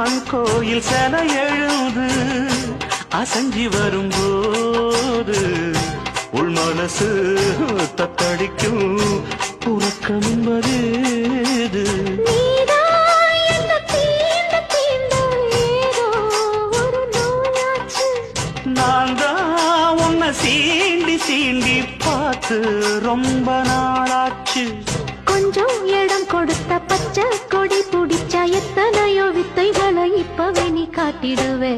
அம்மன் கோயில் சிலை எழுது அசஞ்சி வரும்போது உள் மனசு தத்தடிக்கும் உறக்கம் என்பது நான் தான் உன்னை சீண்டி சீண்டி பார்த்து ரொம்ப நாளாச்சு. கொஞ்சம் இடம் கொடுத்த பச்சை கொடி பிடிச்சா எத்தனையோ வித்தைகளை இப்பவே நீ காட்டிடுவே.